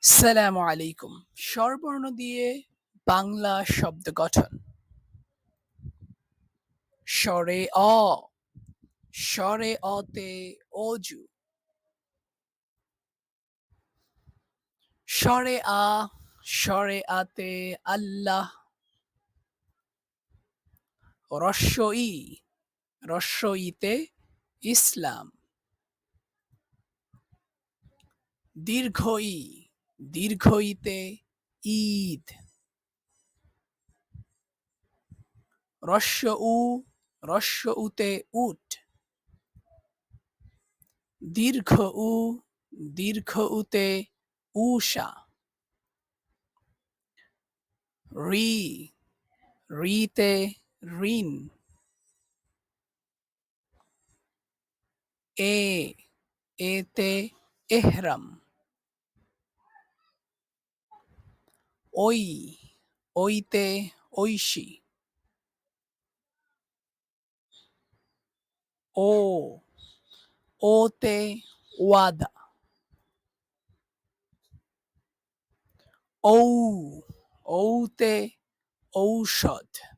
সালামু আলাইকুম। স্বরবর্ণ দিয়ে বাংলা শব্দ গঠন। স্বরে অ, স্বরে অতে অজু। স্বরে আ, স্বরে আতে আল্লাহ। রস্য ই, রস্য ইতে ইসলাম। দীর্ঘ ই, দীর্ঘ ইতে ঈদ। রস্য উ, রস্য উতে উট। দীর্ঘ উ, দীর্ঘ উতে ঊষা। রি, রিতে ঋণ। এ, এতে এহরাম। ওই, ওইতে ঐশী। ও, ওতে ওয়াদা। ঔ, ঔতে ঔষধ।